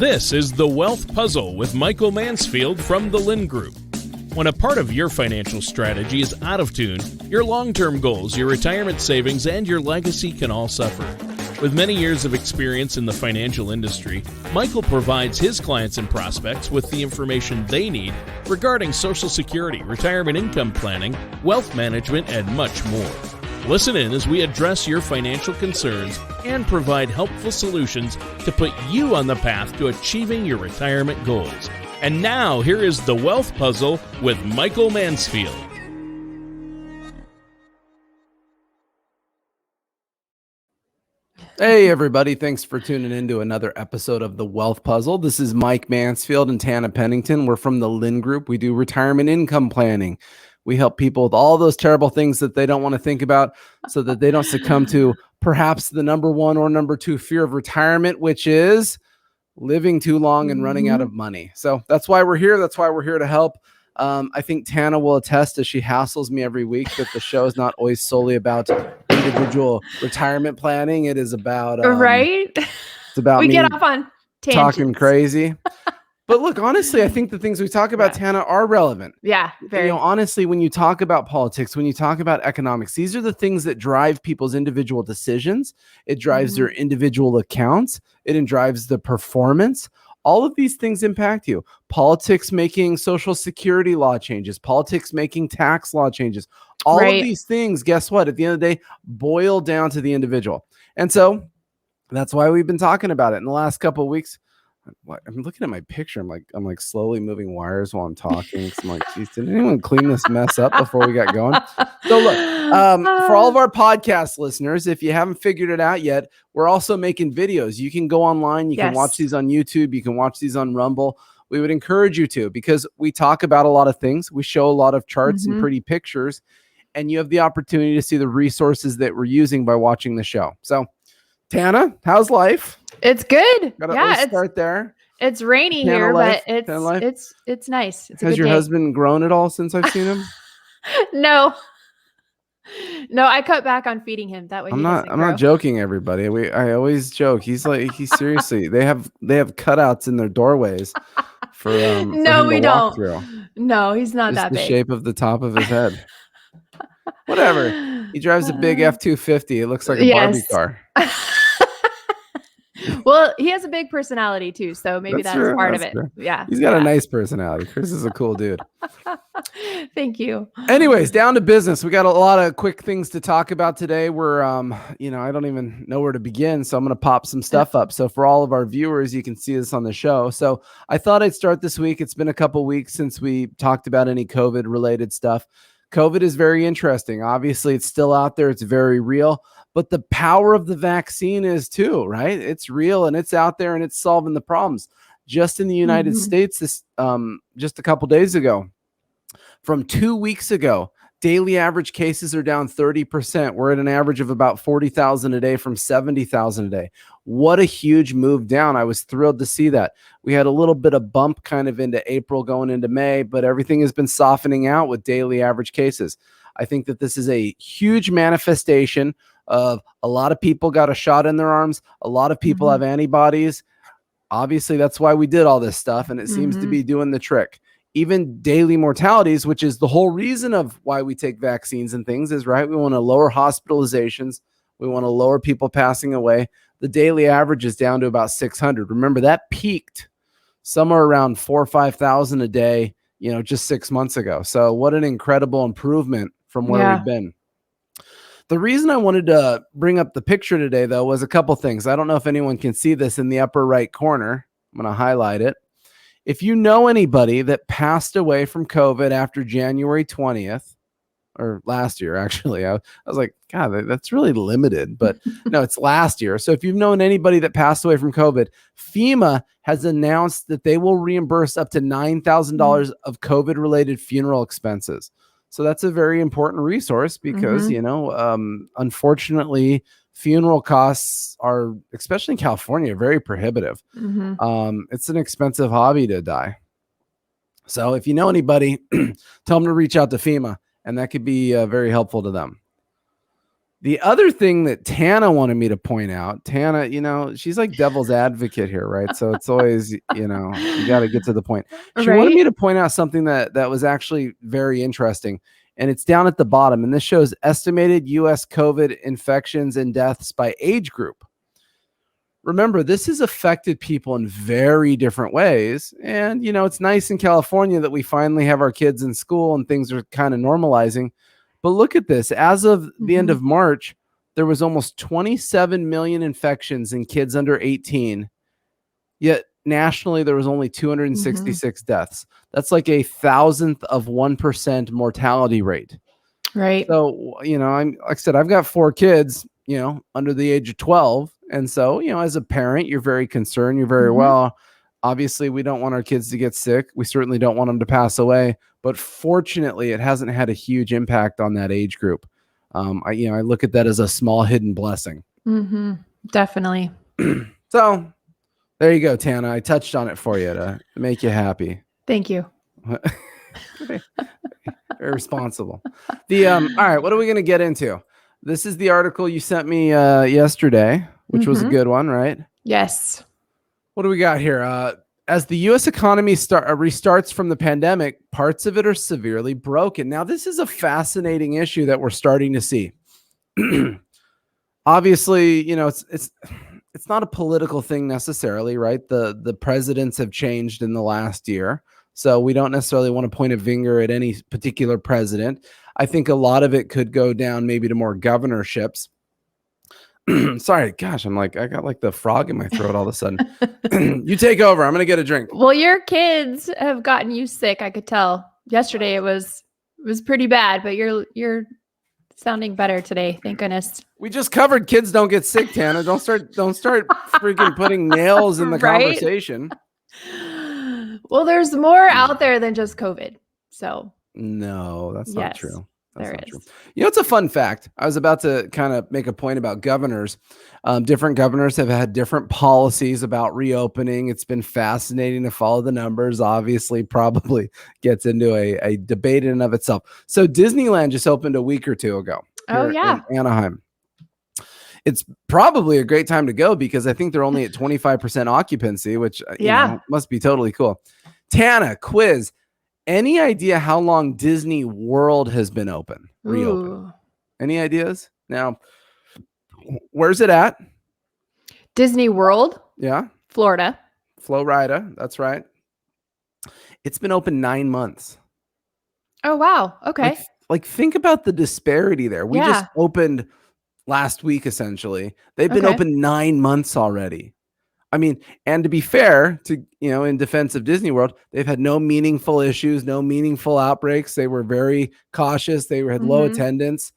This is The Wealth Puzzle with Michael Mansfield from the Lynn Group. When a part of your financial strategy is out of tune, your long-term goals, your retirement savings, and your legacy can all suffer. With many years of experience in the financial industry, Michael provides his clients and prospects with the information they need regarding Social Security, retirement income planning, wealth management, and much more. Listen in as we address your financial concerns and provide helpful solutions to put you on the path to achieving your retirement goals. And now, here is The Wealth Puzzle with Michael Mansfield. Hey, everybody. Thanks for tuning in to another episode of The Wealth Puzzle. This is Mike Mansfield and Tana Pennington. We're from the Lynn Group. We do retirement income planning. We help people with all those terrible things that they don't want to think about so that they don't succumb to perhaps the number one or number two fear of retirement, which is living too long and running out of money. So that's why we're here. That's why we're here to help. I think Tana will attest as she hassles me every week that the show is not always solely about individual retirement planning. It is about right. It's about we me get off on tangents. Talking crazy. But look, honestly, I think the things we talk about, Tana, are relevant. Yeah, very. Honestly, when you talk about politics, when you talk about economics, these are the things that drive people's individual decisions. It drives their individual accounts. It drives the performance. All of these things impact you. Politics making Social Security law changes, politics making tax law changes. All of these things, guess what? At the end of the day, boil down to the individual. And so that's why we've been talking about it in the last couple of weeks. I'm looking at my picture. I'm like slowly moving wires while I'm talking. So I'm like, geez, did anyone clean this mess up before we got going? So look, for all of our podcast listeners, if you haven't figured it out yet, we're also making videos. You can go online. You can watch these on YouTube. You can watch these on Rumble. We would encourage you to, because we talk about a lot of things. We show a lot of charts and pretty pictures, and you have the opportunity to see the resources that we're using by watching the show. So Tana, how's life? It's good. Gotta start there. It's rainy here, but it's nice. It's Has your husband grown at all since I've seen him? No, I cut back on feeding him. That way, I'm not joking, everybody. I always joke. He's seriously. They have cutouts in their doorways for no, we don't. Through. No, he's not Just that big. The shape of the top of his head. Whatever. He drives a big F-250. It looks like a Barbie car. Well, he has a big personality too, so maybe that's part of it. True. Yeah. He's got a nice personality. Chris is a cool dude. Thank you. Anyways, down to business. We got a lot of quick things to talk about today. We're I don't even know where to begin, so I'm going to pop some stuff up. So for all of our viewers, you can see this on the show. So I thought I'd start this week. It's been a couple weeks since we talked about any COVID related stuff. COVID is very interesting. Obviously, it's still out there. It's very real. But the power of the vaccine is too, right? It's real and it's out there and it's solving the problems. Just in the United States, just a couple days ago, from 2 weeks ago, daily average cases are down 30%. We're at an average of about 40,000 a day from 70,000 a day. What a huge move down. I was thrilled to see that. We had a little bit of bump kind of into April going into May, but everything has been softening out with daily average cases. I think that this is a huge manifestation of a lot of people got a shot in their arms. A lot of people have antibodies. Obviously, that's why we did all this stuff, and it seems to be doing the trick. Even daily mortalities, which is the whole reason of why we take vaccines and things, is right. We want to lower hospitalizations. We want to lower people passing away. The daily average is down to about 600. Remember, that peaked somewhere around 4,000 or 5,000 a day, just 6 months ago. So what an incredible improvement from where we've been. The reason I wanted to bring up the picture today, though, was a couple things. I don't know if anyone can see this in the upper right corner. I'm going to highlight it. If you know anybody that passed away from COVID after January 20th, or last year, actually, I was like, God, that's really limited. But no, it's last year. So if you've known anybody that passed away from COVID, FEMA has announced that they will reimburse up to $9,000 of COVID-related funeral expenses. So that's a very important resource because, unfortunately, funeral costs are, especially in California, very prohibitive. It's an expensive hobby to die. So if you know anybody, tell them to reach out to FEMA, and that could be very helpful to them. The other thing that Tana wanted me to point out, Tana, she's like devil's advocate here, right? So it's always, you got to get to the point. She wanted Right? me to point out something that was actually very interesting, and it's down at the bottom. And this shows estimated U.S. COVID infections and deaths by age group. Remember, this has affected people in very different ways. And, it's nice in California that we finally have our kids in school and things are kind of normalizing. But look at this. As of the end of March, there was almost 27 million infections in kids under 18. Yet nationally, there was only 266 deaths. That's like 1,000th of 1% mortality rate. Right. So, like I said, I've got 4 kids, under the age of 12. And so, as a parent, you're very concerned. You're very well. Obviously, we don't want our kids to get sick. We certainly don't want them to pass away. But fortunately, it hasn't had a huge impact on that age group. I look at that as a small hidden blessing. Definitely. So there you go, Tana. I touched on it for you to make you happy. Thank you. Very responsible. All right, what are we going to get into? This is the article you sent me yesterday, which was a good one, right? Yes. What do we got here? As the U.S. economy restarts from the pandemic, parts of it are severely broken. Now, this is a fascinating issue that we're starting to see. Obviously, it's not a political thing necessarily, right? The presidents have changed in the last year, so we don't necessarily want to point a finger at any particular president. I think a lot of it could go down maybe to more governorships. Sorry, gosh, I got like the frog in my throat all of a sudden. You take over. I'm gonna get a drink. Well, your kids have gotten you sick. I could tell. Yesterday it was pretty bad, but you're sounding better today. Thank goodness. We just covered kids don't get sick, Tana. Don't start freaking putting nails in the conversation. Well, there's more out there than just COVID. So no, that's not true. That's there not is. true. It's a fun fact. I was about to kind of make a point about governors. Different governors have had different policies about reopening. It's been fascinating to follow the numbers. Obviously, probably gets into a debate in and of itself. So Disneyland just opened a week or two ago. Oh, yeah. In Anaheim. It's probably a great time to go because I think they're only at 25% occupancy, which must be totally cool. Tana, quiz. Any idea how long Disney World has been reopened? Any ideas? Now, where's it at? Disney World? Yeah. Florida. Florida. That's right. It's been open 9 months. Oh, wow. Okay. Like think about the disparity there. We just opened last week, essentially. They've been open 9 months already. I mean, and to be fair to, in defense of Disney World, they've had no meaningful issues, no meaningful outbreaks. They were very cautious. They had low attendance.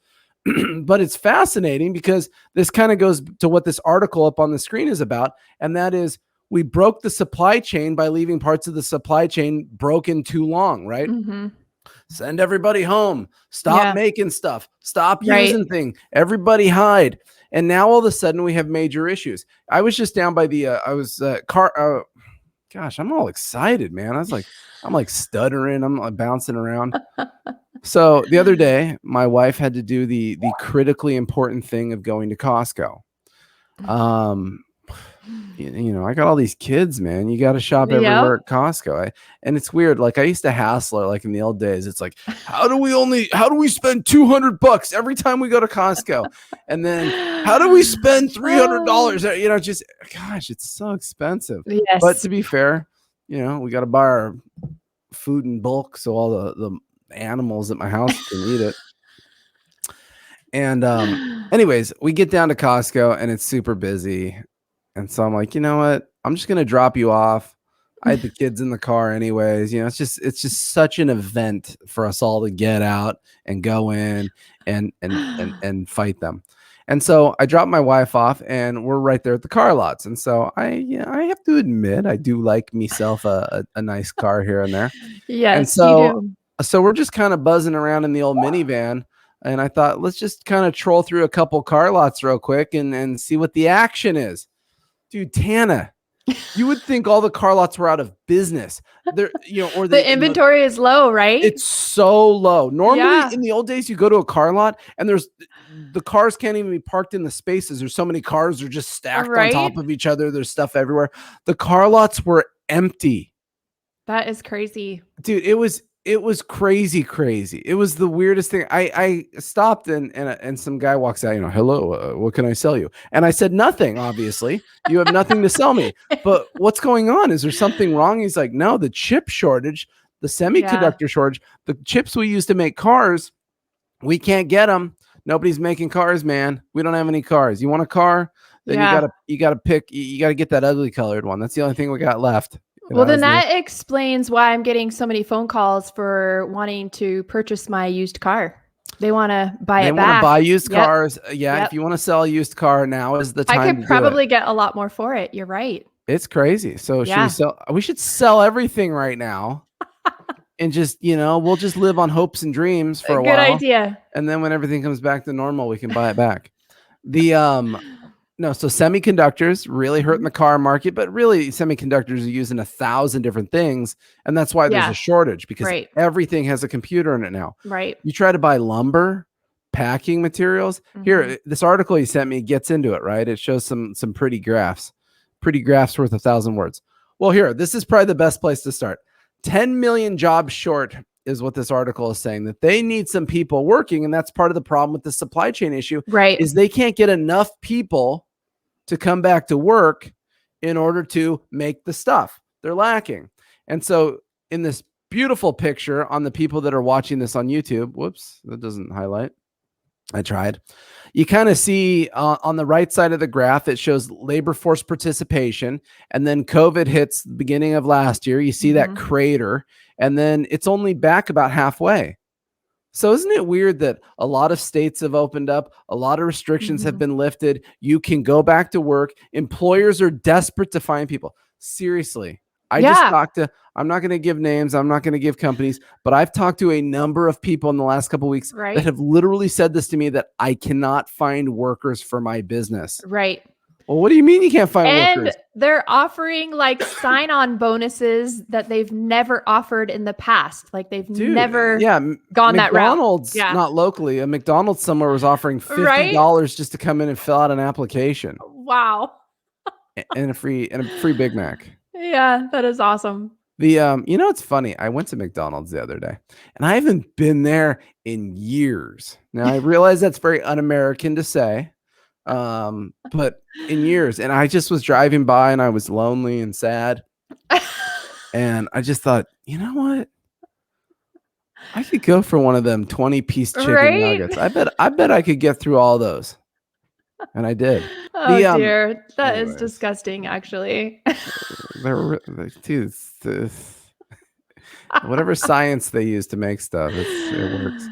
But it's fascinating because this kind of goes to what this article up on the screen is about. And that is we broke the supply chain by leaving parts of the supply chain broken too long, right? Send everybody home. Stop making stuff. Stop using things. Everybody hide. And now all of a sudden we have major issues. I was just down by the gosh, I'm all excited, man. I'm like stuttering. I'm like bouncing around. So the other day, my wife had to do the critically important thing of going to Costco. I got all these kids, man. You got to shop everywhere at Costco. And it's weird. Like I used to hassle her, like in the old days. It's like, how do we spend $200 every time we go to Costco? And then how do we spend $300? Just gosh, it's so expensive. Yes. But to be fair, we got to buy our food in bulk so all the animals at my house can eat it. And anyways, we get down to Costco and it's super busy. And so I'm like, you know what? I'm just going to drop you off. I had the kids in the car anyways. It's just such an event for us all to get out and go in and fight them. And so I dropped my wife off and we're right there at the car lots. And so I have to admit, I do like myself a nice car here and there. Yes, and so, you do. So we're just kind of buzzing around in the old minivan. And I thought, let's just kind of troll through a couple car lots real quick and see what the action is. Dude, Tana, You would think all the car lots were out of business. They're, or The inventory is low, right? It's so low. Normally Yeah. in the old days, you go to a car lot and the cars can't even be parked in the spaces. There's so many cars are just stacked on top of each other. There's stuff everywhere. The car lots were empty. That is crazy. Dude, it was crazy. It was the weirdest thing. I stopped and some guy walks out, hello, what can I sell you? And I said, nothing, obviously. You have nothing to sell me. But what's going on? Is there something wrong? He's like, no, the chip shortage, the semiconductor shortage, the chips we use to make cars, we can't get them. Nobody's making cars, man. We don't have any cars. You want a car? Then you gotta pick, you gotta get that ugly colored one. That's the only thing we got left. Well, then that explains why I'm getting so many phone calls for wanting to purchase my used car. They want to buy it back. They want to buy used cars. Yeah, if you want to sell a used car, now is the time. I could probably get a lot more for it. You're right. It's crazy. So we should sell everything right now. And just, we'll just live on hopes and dreams for a while. Good idea. And then when everything comes back to normal, we can buy it back. So semiconductors really hurting the car market, but really semiconductors are used in 1,000 different things. And that's why there's a shortage, because everything has a computer in it now. Right. You try to buy lumber, packing materials. Here, this article you sent me gets into it, right? It shows some pretty graphs worth 1,000 words. Well, here, this is probably the best place to start. 10 million jobs short is what this article is saying, that they need some people working. And that's part of the problem with the supply chain issue, right? Is they can't get enough people to come back to work in order to make the stuff. They're lacking. And so in this beautiful picture on the people that are watching this on YouTube, whoops, that doesn't highlight. I tried. You kind of see on the right side of the graph, it shows labor force participation. And then COVID hits the beginning of last year. You see that crater, and then it's only back about halfway. So isn't it weird that a lot of states have opened up, a lot of restrictions have been lifted, you can go back to work, employers are desperate to find people. Seriously, I'm not going to give names, I'm not going to give companies, but I've talked to a number of people in the last couple of weeks that have literally said this to me, that I cannot find workers for my business. Right. Well, what do you mean you can't find workers? And they're offering like sign-on bonuses that they've never offered in the past. Like they've never gone that route. McDonald's, not locally, a McDonald's somewhere was offering $50 just to come in and fill out an application. Wow. and a free Big Mac. Yeah, that is awesome. It's funny. I went to McDonald's the other day, and I haven't been there in years. Now I realize that's very un-American to say. But in years, and I just was driving by and I was lonely and sad. And I just thought, you know what? I could go for one of them 20-piece chicken nuggets. I bet I could get through all those. And I did. Oh dear. That is disgusting, actually. Dude, whatever science they use to make stuff, it works.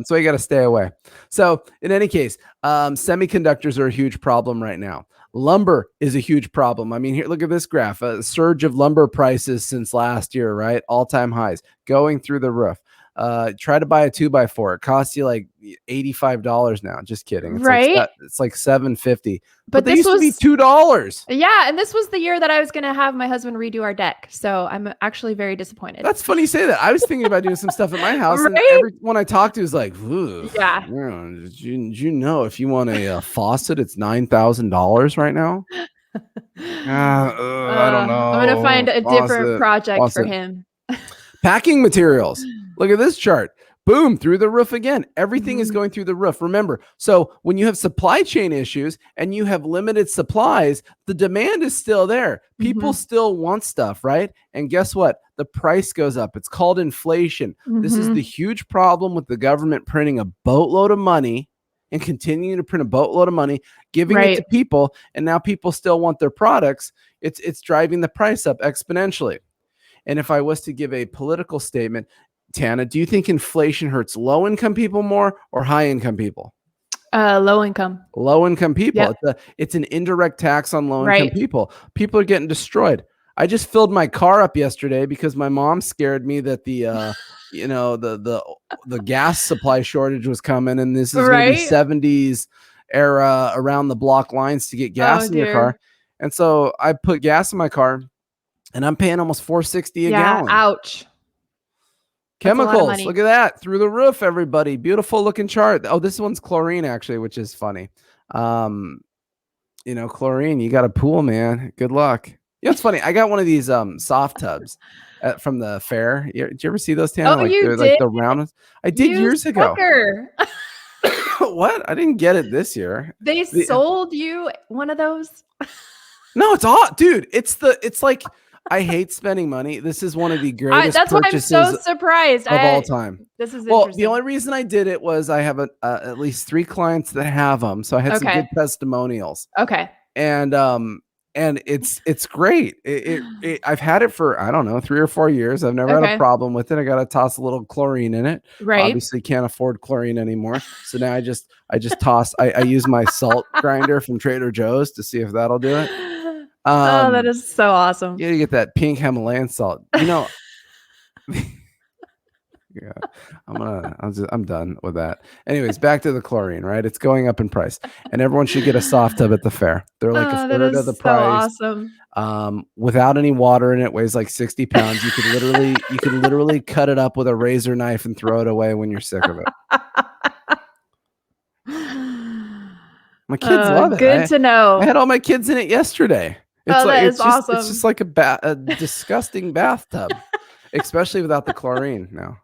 So you got to stay away. So in any case, semiconductors are a huge problem right now. Lumber is a huge problem. I mean, here, look at this graph, a surge of lumber prices since last year, right? All-time highs, going through the roof. Try to buy a 2x4. It costs you like $85 now. Just kidding. It's it's like $7.50. But they used to be $2. Yeah, and this was the year that I was going to have my husband redo our deck. So I'm actually very disappointed. That's funny you say that. I was thinking about doing some stuff at my house, and everyone I talked to was like, "Ooh, did you know if you want a faucet, it's $9,000 right now?" I don't know. I'm going to find a different project for him. Packing materials. Look at this chart. Boom, through the roof again. Everything is going through the roof. Remember, so when you have supply chain issues and you have limited supplies, the demand is still there. People still want stuff, right? And guess what? The price goes up. It's called inflation. This is the huge problem with the government printing a boatload of money and continuing to print a boatload of money, giving it to people, and now people still want their products. It's driving the price up exponentially. And if I was to give a political statement, Tana, do you think inflation hurts low-income people more or high-income people? Low income. Low-income people. Yep. It's an indirect tax on low-income people. People are getting destroyed. I just filled my car up yesterday because my mom scared me that the gas supply shortage was coming, and this is going to be 70s era around the block lines to get gas in your car. And so I put gas in my car and I'm paying almost $4.60 a gallon. Ouch. Chemicals, look at that, through the roof, everybody. Beautiful looking chart. Oh, this one's chlorine actually, which is funny. Chlorine, you got a pool, man. Good luck. It's funny. I got one of these soft tubs from the fair. Did you ever see those, Tana? Oh, you they're did? like the round ones. I did years ago. What? I didn't get it this year. They sold you one of those? No, it's odd, dude. It's like I hate spending money. This is one of the greatest purchases why I'm so surprised of all time. This is interesting. The only reason I did it was I have at least 3 clients that have them, so I had some good testimonials. Okay. And it's great. I've had it for, I don't know, 3 or 4 years. I've never had a problem with it. I got to toss a little chlorine in it. Right. Obviously can't afford chlorine anymore. So now I just toss, I use my salt grinder from Trader Joe's to see if that'll do it. Oh, that is so awesome. You get that pink Himalayan salt. Yeah, I'm done with that. Anyways, back to the chlorine, right? It's going up in price, and everyone should get a soft tub at the fair. They're like a third of the price. Awesome. Without any water in it, weighs like 60 pounds. You could literally cut it up with a razor knife and throw it away when you're sick of it. My kids love it. Good to know. I had all my kids in it yesterday. It's awesome. It's just like a disgusting bathtub, especially without the chlorine now.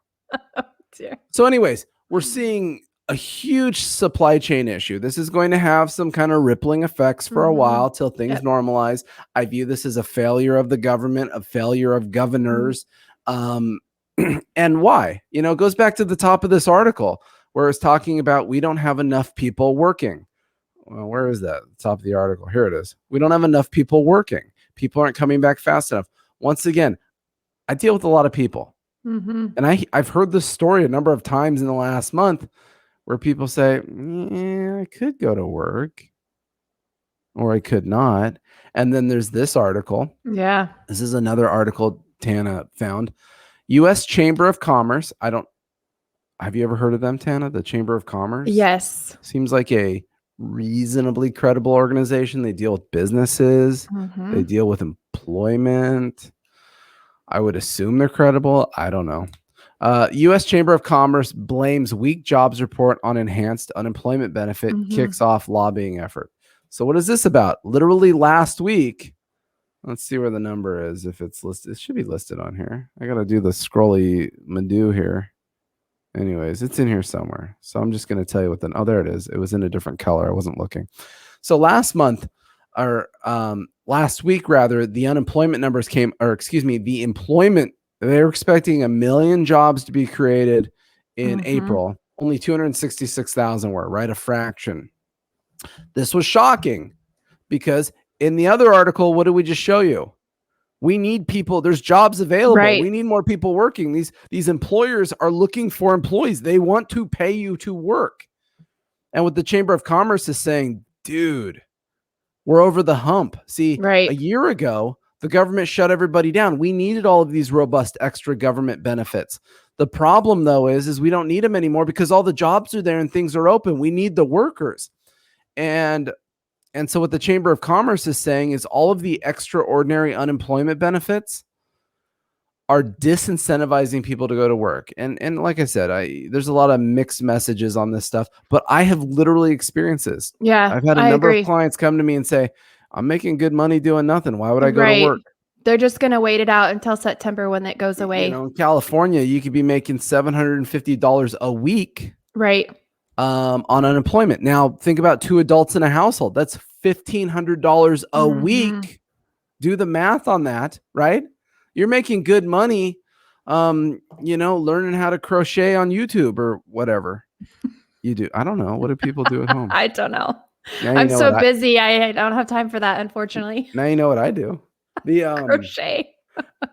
So anyways, we're seeing a huge supply chain issue. This is going to have some kind of rippling effects for a while till things normalize. I view this as a failure of the government, a failure of governors. And why? It goes back to the top of this article where it's talking about we don't have enough people working. Well, where is that? The top of the article. Here it is. We don't have enough people working. People aren't coming back fast enough. Once again, I deal with a lot of people. And I've heard this story a number of times in the last month where people say, I could go to work or I could not. And then there's this article. Yeah. This is another article Tana found. U.S. Chamber of Commerce. Have you ever heard of them, Tana? The Chamber of Commerce? Yes. Seems like a reasonably credible organization. They deal with businesses. They deal with employment. I would assume they're credible. I don't know. U.S. Chamber of Commerce blames weak jobs report on enhanced unemployment benefit, kicks off lobbying effort. So what is this about? Literally last week. Let's see where the number is. If it's listed, it should be listed on here. I got to do the scrolly Madoo here. Anyways, it's in here somewhere. So I'm just going to tell you oh, there it is. It was in a different color. I wasn't looking. So last week, rather, the unemployment numbers the employment, they were expecting 1 million jobs to be created in April. Only 266,000 were, right? A fraction. This was shocking because in the other article, what did we just show you? We need people. There's jobs available. Right. We need more people working. These employers are looking for employees. They want to pay you to work. And what the Chamber of Commerce is saying, dude, we're over the hump. See, a year ago, the government shut everybody down. We needed all of these robust extra government benefits. The problem, though, is we don't need them anymore because all the jobs are there and things are open. We need the workers. And so what the Chamber of Commerce is saying is all of the extraordinary unemployment benefits are disincentivizing people to go to work. And like I said, there's a lot of mixed messages on this stuff, but I have literally experienced this. Yeah, I've had a number of clients come to me and say, I'm making good money doing nothing. Why would I go to work? They're just going to wait it out until September when it goes away. In California, you could be making $750 a week. Right. On unemployment. Now, think about 2 adults in a household. That's $1,500 a week. Do the math on that, right? You're making good money, learning how to crochet on YouTube or whatever you do. I don't know. What do people do at home? I don't know. I'm so busy. I don't have time for that, unfortunately. Now you know what I do. Crochet.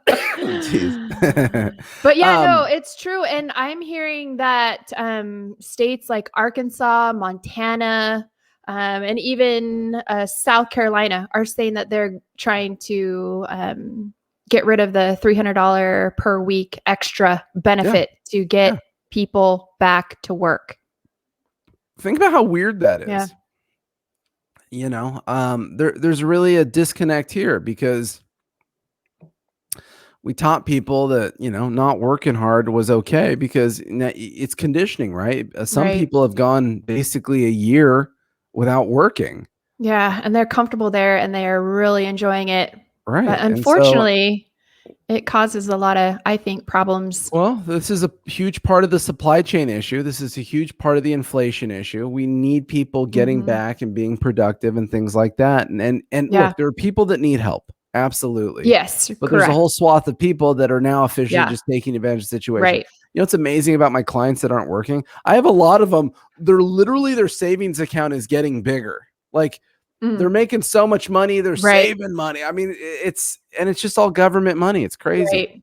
Jeez. But yeah, no, it's true. And I'm hearing that states like Arkansas, Montana, and even South Carolina are saying that they're trying to get rid of the $300 per week extra benefit to get people back to work. Think about how weird that is. Yeah. there's really a disconnect here because we taught people that, not working hard was okay because it's conditioning, right? Some Right. people have gone basically a year without working. Yeah, and they're comfortable there and they are really enjoying it. But Right. And so, unfortunately, it causes a lot of, I think, problems. well, this is a huge part of the supply chain issue. This is a huge part of the inflation issue. We need people getting Mhm. back and being productive and things like that. And Yeah. look, there are people that need help. Absolutely. Yes, But there's a correct. whole swath of people that are now officially Yeah. just taking advantage of the situation. Right. What's amazing about my clients that aren't working? I have a lot of them. Their savings account is getting bigger. Like they're Mm. making so much money, they're Right. saving money. I mean, it's just all government money. It's crazy. Right.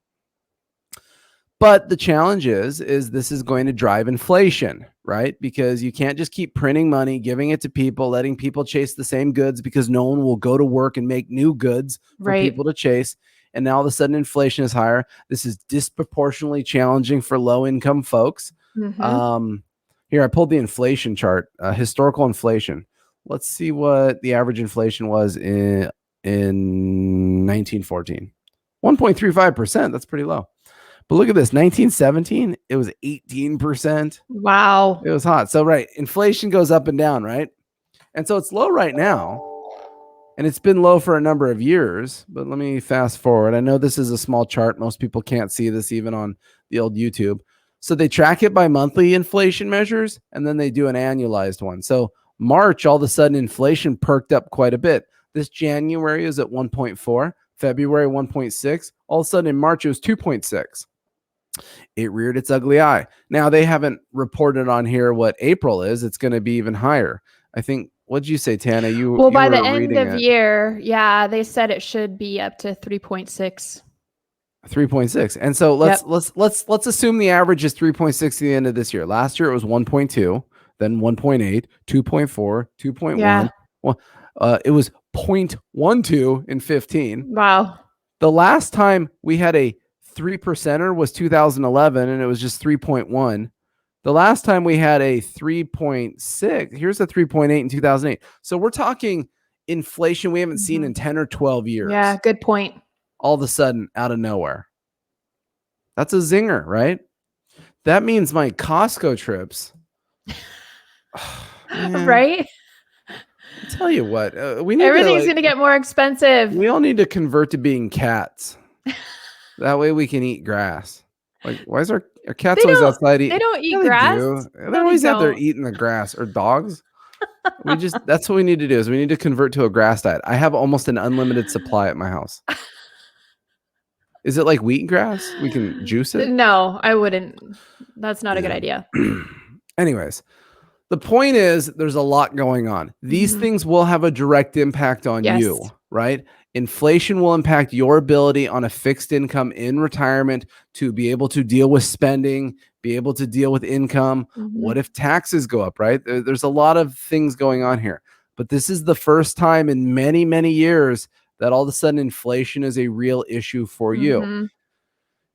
But the challenge is this is going to drive inflation, right? Because you can't just keep printing money, giving it to people, letting people chase the same goods because no one will go to work and make new goods for Right. people to chase. And now all of a sudden inflation is higher. This is disproportionately challenging for low income folks. Mhm. Um, Here, I pulled the inflation chart, historical inflation. Let's see what the average inflation was in 1914. 1.35%. That's pretty low. But look at this, 1917, it was 18%. Wow. It was hot. So, right, inflation goes up and down, right? And so it's low right now, and it's been low for a number of years. But let me fast forward. I know this is a small chart. Most people can't see this even on the old YouTube. So they track it by monthly inflation measures, and then they do an annualized one. So March, all of a sudden, inflation perked up quite a bit. This January is at 1.4, February 1.6. All of a sudden in March, it was 2.6. It reared its ugly eye. Now they haven't reported on here what April is. It's going to be even higher. I think. What did you say, Tana? Well, You by the were end reading of it. year, yeah, they said it should be up to 3.6. 3.6. And so Yep. let's assume the average is 3.6 at the end of this year. Last year it was 1.2, then 1.8, 2.4, 2.1. Yeah. Well, it was 0.12 in 15. Wow. The last time we had a 3%er was 2011, and it was just 3.1. The last time we had a 3.6, here's a 3.8 in 2008. So we're talking inflation we haven't seen in 10 or 12 years. Yeah, good point. All of a sudden, out of nowhere. That's a zinger, right? That means my Costco trips. Man, Right? I'll tell you what, we need Everything's to going to get more expensive. we all need to convert to being cats. That way we can eat grass. Like, why is our cats always outside eating? They don't eat Yeah, grass. do. No, They're always out there don't. eating the grass, or dogs. That's what we need to do is we need to convert to a grass diet. I have almost an unlimited supply at my house. Is it like wheatgrass? We can juice it? No, I wouldn't. That's not a good idea. Anyways, the point is there's a lot going on. These Mhm. things will have a direct impact on Yes. you, right? Inflation will impact your ability on a fixed income in retirement to be able to deal with spending, be able to deal with income. Mhm. What if taxes go up, right? There's a lot of things going on here. But this is the first time in many, many years that all of a sudden inflation is a real issue for you. Mhm.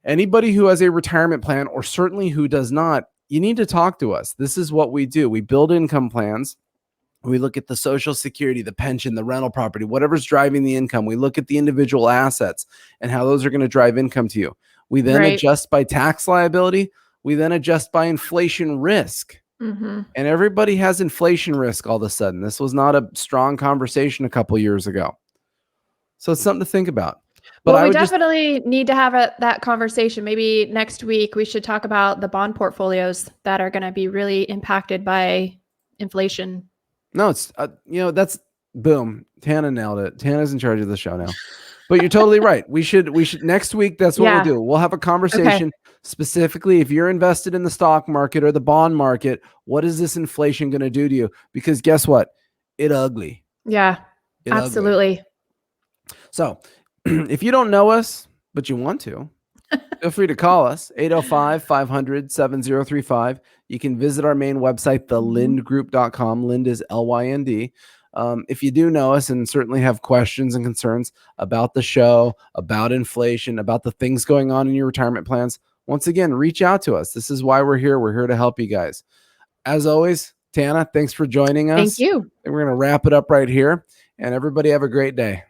Anybody who has a retirement plan, or certainly who does not, you need to talk to us. This is what we do. We build income plans. We look at the Social Security, the pension, the rental property, whatever's driving the income. We look at the individual assets and how those are going to drive income to you. We then Right. adjust by tax liability. We then adjust by inflation risk. Mhm. And everybody has inflation risk all of a sudden. This was not a strong conversation a couple years ago. So it's something to think about. But Well, I we would just definitely need to have that conversation. Maybe next week we should talk about the bond portfolios that are going to be really impacted by inflation. No, it's that's boom. Tana nailed it. Tana's in charge of the show now. But you're totally right. We should next week. That's what Yeah. we'll do. We'll have a conversation specifically if you're invested in the stock market or the bond market. What is this inflation going to do to you? Because guess what? It ugly. Yeah, It ugly. absolutely. So if you don't know us, but you want to, feel free to call us 805-500-7035. You can visit our main website, thelindgroup.com. Lind is Lynd. If you do know us and certainly have questions and concerns about the show, about inflation, about the things going on in your retirement plans, once again, reach out to us. This is why we're here. We're here to help you guys. As always, Tana, thanks for joining us. Thank you. And we're going to wrap it up right here. And everybody have a great day.